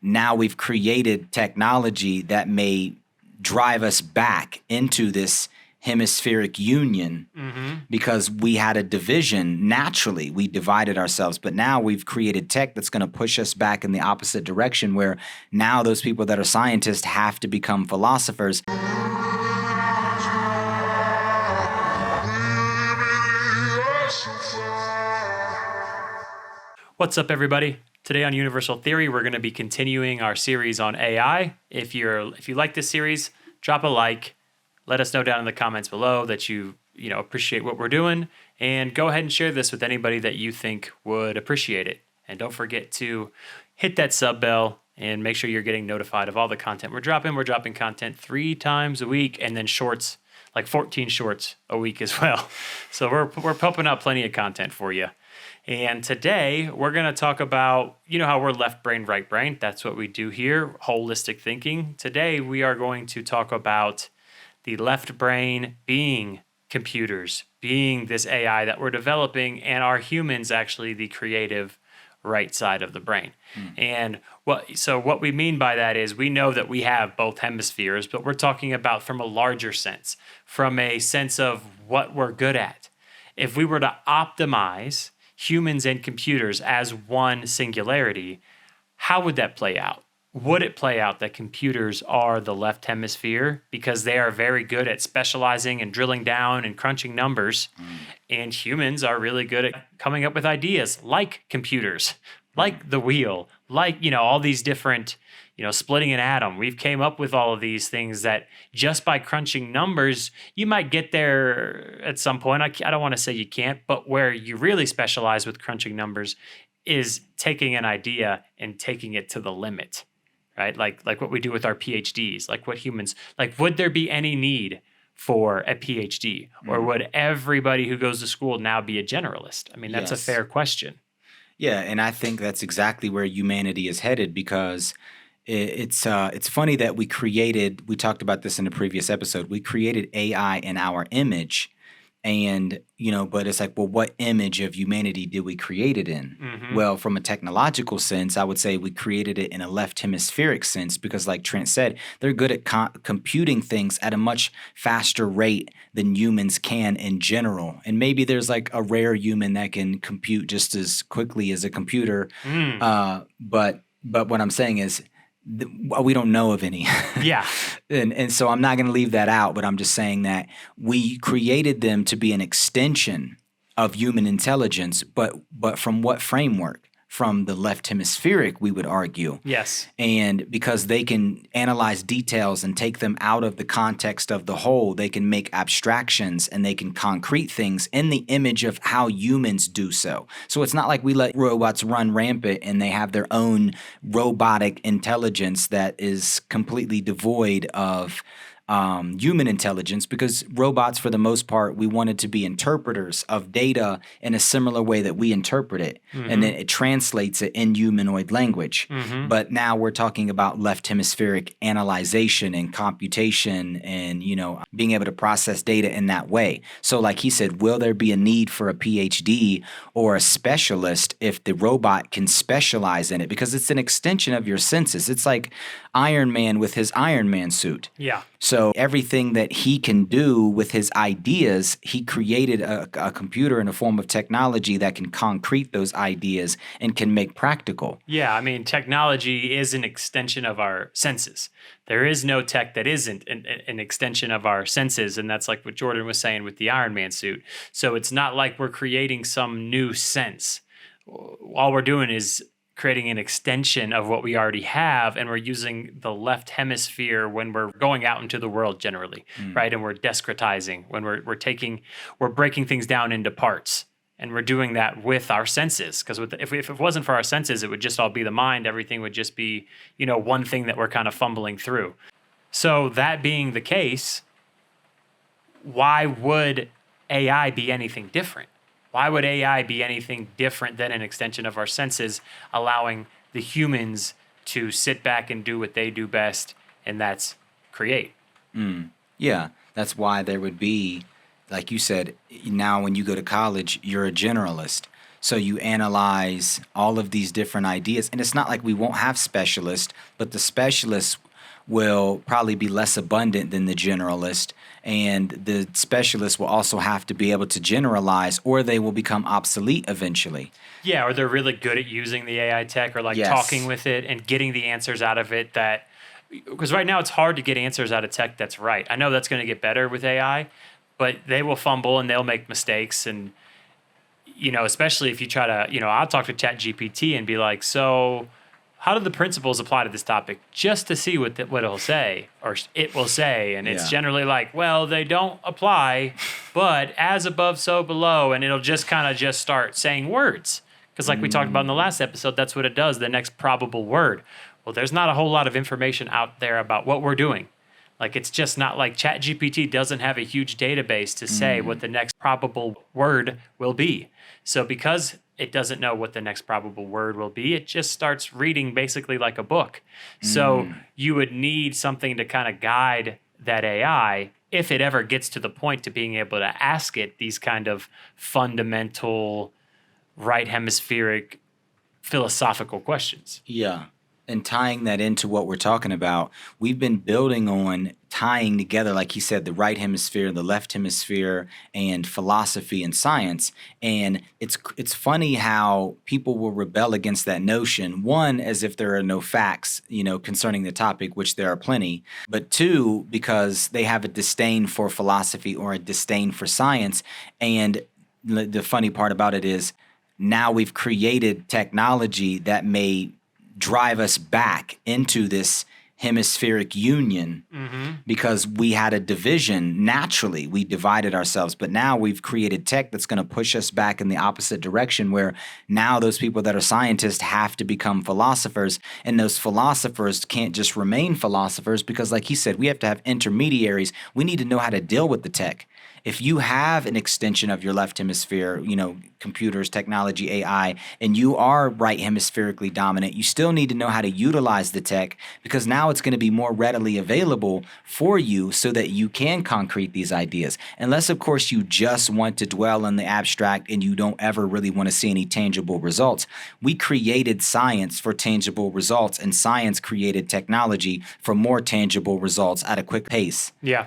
now we've created technology that may drive us back into this hemispheric union because we had a division naturally. We divided ourselves, but now we've created tech that's going to push us back in the opposite direction, where now those people that are scientists have to become philosophers. What's up, everybody? Today on Universal Theory, we're going to be continuing our series on AI. If you like this series, drop a like. Let us know down in the comments below that you appreciate what we're doing, and go ahead and share this with anybody that you think would appreciate it. And don't forget to hit that sub bell and make sure you're getting notified of all the content we're dropping. We're dropping content 3 times a week, and then shorts, like 14 shorts a week as well. So we're pumping out plenty of content for you. And today we're going to talk about, how we're left brain, right brain. That's what we do here, holistic thinking. Today we are going to talk about the left brain being computers, being this AI that we're developing, and are humans actually the creative right side of the brain. And what we mean by that is we know that we have both hemispheres, but we're talking about from a larger sense, from a sense of what we're good at. If we were to optimize humans and computers as one singularity, how would that play out? Would it play out that computers are the left hemisphere because they are very good at specializing and drilling down and crunching numbers, and humans are really good at coming up with ideas like computers, like the wheel, like, all these different, splitting an atom. We've came up with all of these things that just by crunching numbers, you might get there at some point. I don't want to say you can't, but where you really specialize with crunching numbers is taking an idea and taking it to the limit. Right? Like what we do with our PhDs, like what humans, would there be any need for a PhD? Or would everybody who goes to school now be a generalist? I mean, that's a fair question. Yeah, and I think that's exactly where humanity is headed, because it's funny that we talked about this in a previous episode, we created AI in our image. And, but it's like, well, what image of humanity did we create it in? Well, from a technological sense, I would say we created it in a left hemispheric sense because, like Trent said, they're good at computing things at a much faster rate than humans can in general. And maybe there's like a rare human that can compute just as quickly as a computer. But what I'm saying is, we don't know of any. Yeah. And so I'm not going to leave that out, but I'm just saying that we created them to be an extension of human intelligence, but from what framework? From the left hemispheric, we would argue. Yes. And because they can analyze details and take them out of the context of the whole, they can make abstractions and they can concrete things in the image of how humans do so. So it's not like we let robots run rampant and they have their own robotic intelligence that is completely devoid of human intelligence, because robots, for the most part, we wanted to be interpreters of data in a similar way that we interpret it. And then it translates it in humanoid language. But now we're talking about left hemispheric analyzation and computation and, being able to process data in that way. So like he said, will there be a need for a PhD or a specialist if the robot can specialize in it? Because it's an extension of your senses. It's like Iron Man with his Iron Man suit. Yeah. So everything that he can do with his ideas, he created a computer in a form of technology that can concrete those ideas and can make practical. Yeah, I mean, technology is an extension of our senses. There is no tech that isn't an extension of our senses, and that's like what Jordan was saying with the Iron Man suit. So it's not like we're creating some new sense. All we're doing is creating an extension of what we already have, and we're using the left hemisphere when we're going out into the world generally, right? And we're discretizing, when we're breaking things down into parts, and we're doing that with our senses. Because if it wasn't for our senses, it would just all be the mind. Everything would just be, one thing that we're kind of fumbling through. So that being the case, why would AI be anything different? Why would AI be anything different than an extension of our senses, allowing the humans to sit back and do what they do best, and that's create? Yeah, that's why there would be, like you said, now when you go to college, you're a generalist. So you analyze all of these different ideas, and it's not like we won't have specialists, but the specialists will probably be less abundant than the generalist, and the specialists will also have to be able to generalize, or they will become obsolete eventually. Yeah, or they're really good at using the AI tech, or like Yes. talking with it and getting the answers out of it that, because right now it's hard to get answers out of tech that's right. I know that's going to get better with AI, but they will fumble and they'll make mistakes. And, especially if you try to, I'll talk to ChatGPT and be like, so how do the principles apply to this topic, just to see what it'll say or it will say. And it's Yeah. generally like, well, they don't apply, but as above, so below. And it'll just kind of just start saying words. Because like we talked about in the last episode, that's what it does, the next probable word. Well, there's not a whole lot of information out there about what we're doing. Like, it's just not like ChatGPT doesn't have a huge database to say what the next probable word will be. So because it doesn't know what the next probable word will be, it just starts reading basically like a book. So you would need something to kind of guide that AI if it ever gets to the point to being able to ask it these kind of fundamental right hemispheric philosophical questions. Yeah. And tying that into what we're talking about, we've been building on tying together, like he said, the right hemisphere, the left hemisphere, and philosophy and science. And it's funny how people will rebel against that notion. One, as if there are no facts, concerning the topic, which there are plenty. But two, because they have a disdain for philosophy or a disdain for science. And the funny part about it is now we've created technology that may drive us back into this hemispheric union because we had a division naturally. We divided ourselves, but now we've created tech that's going to push us back in the opposite direction, where now those people that are scientists have to become philosophers, and those philosophers can't just remain philosophers because, like he said, we have to have intermediaries. We need to know how to deal with the tech. If you have an extension of your left hemisphere, computers, technology, AI, and you are right hemispherically dominant, you still need to know how to utilize the tech, because now it's going to be more readily available for you so that you can concrete these ideas. Unless, of course, you just want to dwell in the abstract and you don't ever really want to see any tangible results. We created science for tangible results, and science created technology for more tangible results at a quick pace. Yeah.